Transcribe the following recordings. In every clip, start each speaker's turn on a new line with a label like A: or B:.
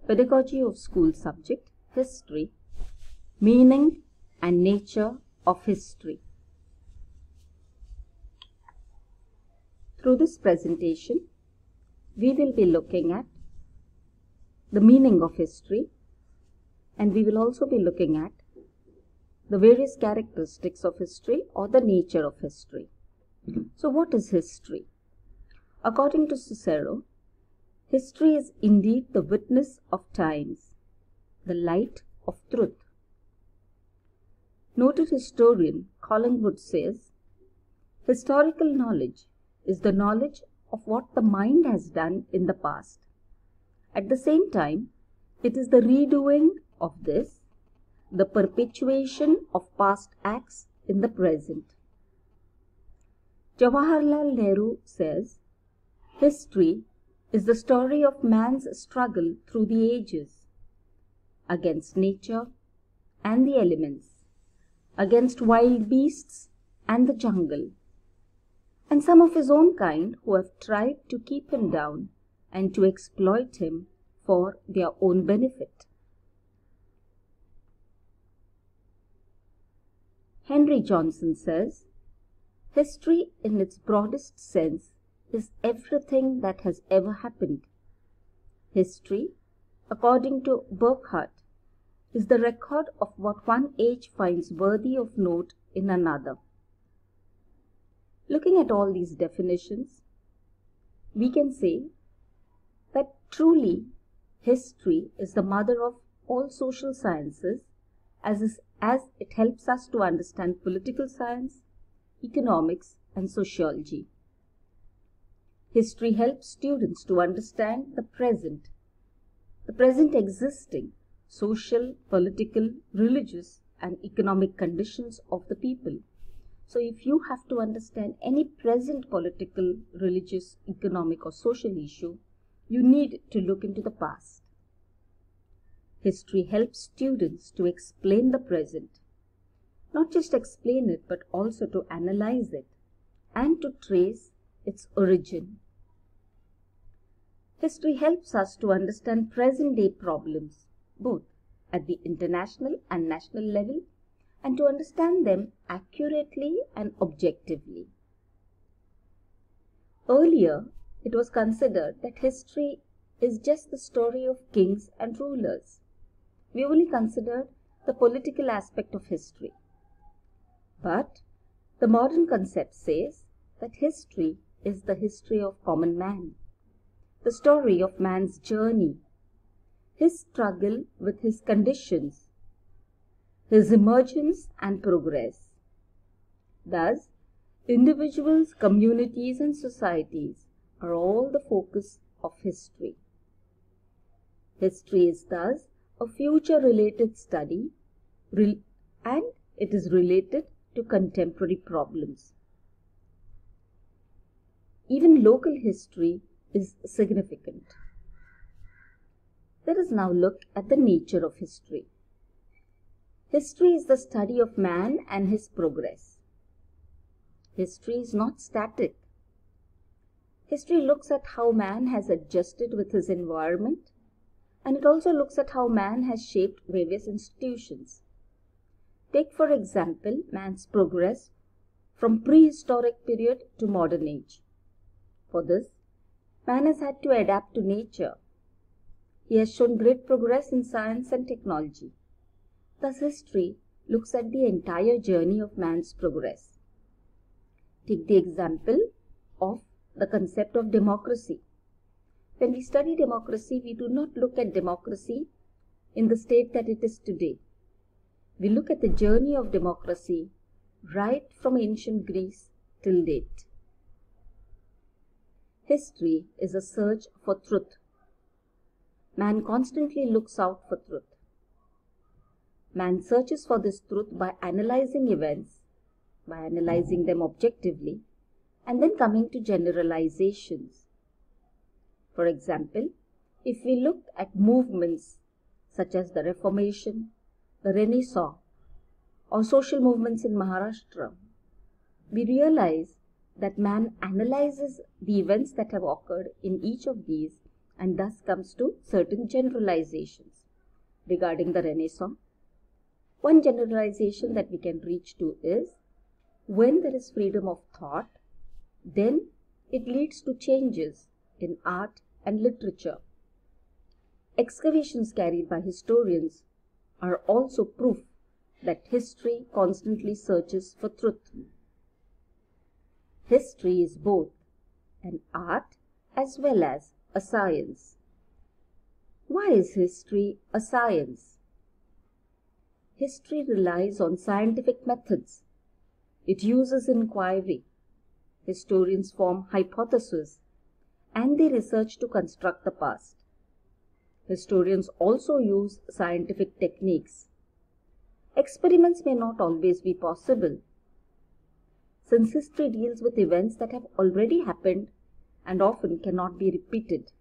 A: Pedagogy of School Subject, History, Meaning and Nature of History. Through this presentation, we will be looking at the meaning of history, and we will also be looking at the various characteristics of history or the nature of history. So what is history? According to Cicero, history is indeed the witness of times, the light of truth. Noted historian Collingwood says, historical knowledge is the knowledge of what the mind has done in the past. At the same time, it is the redoing of this, the perpetuation of past acts in the present. Jawaharlal Nehru says, history is the story of man's struggle through the ages, against nature and the elements, against wild beasts and the jungle, and some of his own kind who have tried to keep him down and to exploit him for their own benefit. Henry Johnson says, history in its broadest sense is everything that has ever happened. History, according to Burckhardt, is the record of what one age finds worthy of note in another. Looking at all these definitions, we can say that truly history is the mother of all social sciences as it helps us to understand political science, economics, and sociology. History helps students to understand the present existing social, political, religious, and economic conditions of the people. So if you have to understand any present political, religious, economic, or social issue, you need to look into the past. History helps students to explain the present. Not just explain it, but also to analyze it and to trace its origin. History helps us to understand present-day problems, both at the international and national level, and to understand them accurately and objectively. Earlier, it was considered that history is just the story of kings and rulers. We only considered the political aspect of history. But the modern concept says that history is the history of common man, the story of man's journey, his struggle with his conditions, his emergence and progress. Thus, individuals, communities, and societies are all the focus of history. History is thus a future-related study, and it is related to contemporary problems. Even local history is significant. Let us now look at the nature of history. History is the study of man and his progress. History is not static. History looks at how man has adjusted with his environment, and it also looks at how man has shaped various institutions. Take, for example, man's progress from prehistoric period to modern age. For this, man has had to adapt to nature. He has shown great progress in science and technology. Thus, history looks at the entire journey of man's progress. Take the example of the concept of democracy. When we study democracy, we do not look at democracy in the state that it is today. We look at the journey of democracy right from ancient Greece till date. History is a search for truth. Man constantly looks out for truth. Man searches for this truth by analyzing events, by analyzing them objectively, and then coming to generalizations. For example, if we look at movements such as the Reformation, the Renaissance, or social movements in Maharashtra, we realize that man analyzes the events that have occurred in each of these and thus comes to certain generalizations regarding the Renaissance. One generalization that we can reach to is, when there is freedom of thought, then it leads to changes in art and literature. Excavations carried by historians are also proof that history constantly searches for truth. History is both an art as well as a science. Why is history a science? History relies on scientific methods. It uses inquiry. Historians form hypotheses and they research to construct the past. Historians also use scientific techniques. Experiments may not always be possible, since history deals with events that have already happened and often cannot be repeated.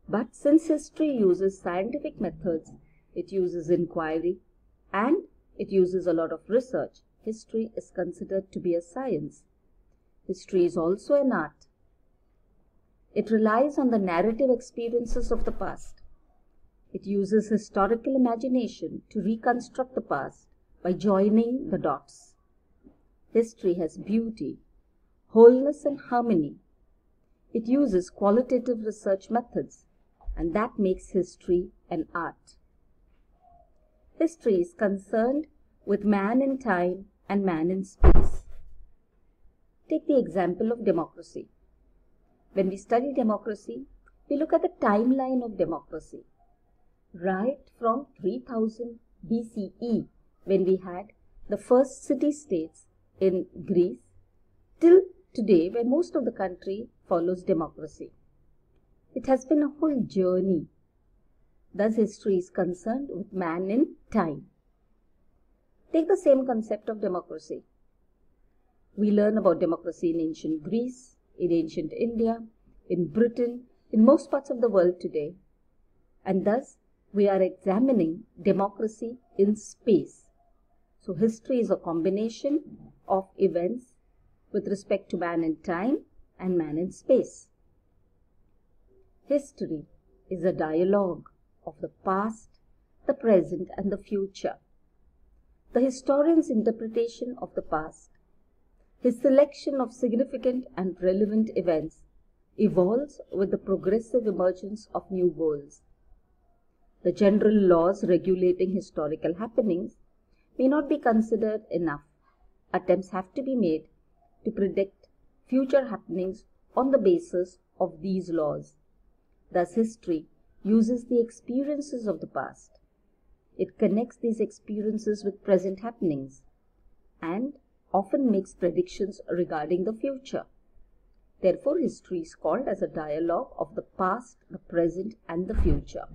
A: But since history uses scientific methods, it uses inquiry, and it uses a lot of research, history is considered to be a science. History is also an art. It relies on the narrative experiences of the past. It uses historical imagination to reconstruct the past by joining the dots. History has beauty, wholeness, and harmony. It uses qualitative research methods, and that makes history an art. History is concerned with man in time and man in space. Take the example of democracy. When we study democracy, we look at the timeline of democracy. Right from 3000 BCE, when we had the first city-states in Greece, till today, when most of the country follows democracy. It has been a whole journey. Thus, history is concerned with man in time. Take the same concept of democracy. We learn about democracy in ancient Greece, in ancient India, in Britain, in most parts of the world today. And thus, we are examining democracy in space. So, history is a combination of events with respect to man in time and man in space. History is a dialogue of the past, the present, and the future. The historian's interpretation of the past, his selection of significant and relevant events, evolves with the progressive emergence of new goals. The general laws regulating historical happenings may not be considered enough. Attempts have to be made to predict future happenings on the basis of these laws. Thus, history uses the experiences of the past. It connects these experiences with present happenings and often makes predictions regarding the future. Therefore, history is called as a dialogue of the past, the present, and the future.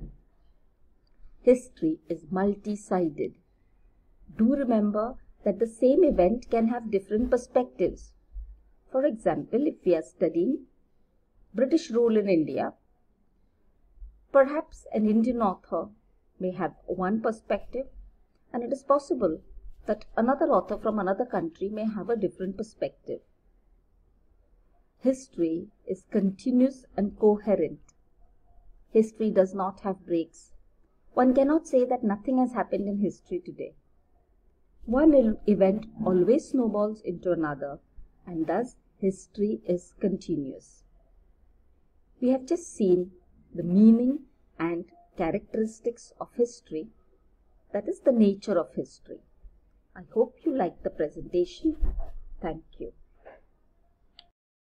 A: History is multi-sided. Do remember that the same event can have different perspectives. For example, if we are studying British rule in India, perhaps an Indian author may have one perspective, and it is possible that another author from another country may have a different perspective. History is continuous and coherent. History does not have breaks. One cannot say that nothing has happened in history today. One event always snowballs into another, and thus history is continuous. We have just seen the meaning and characteristics of history, that is the nature of history. I hope you liked the presentation. Thank you.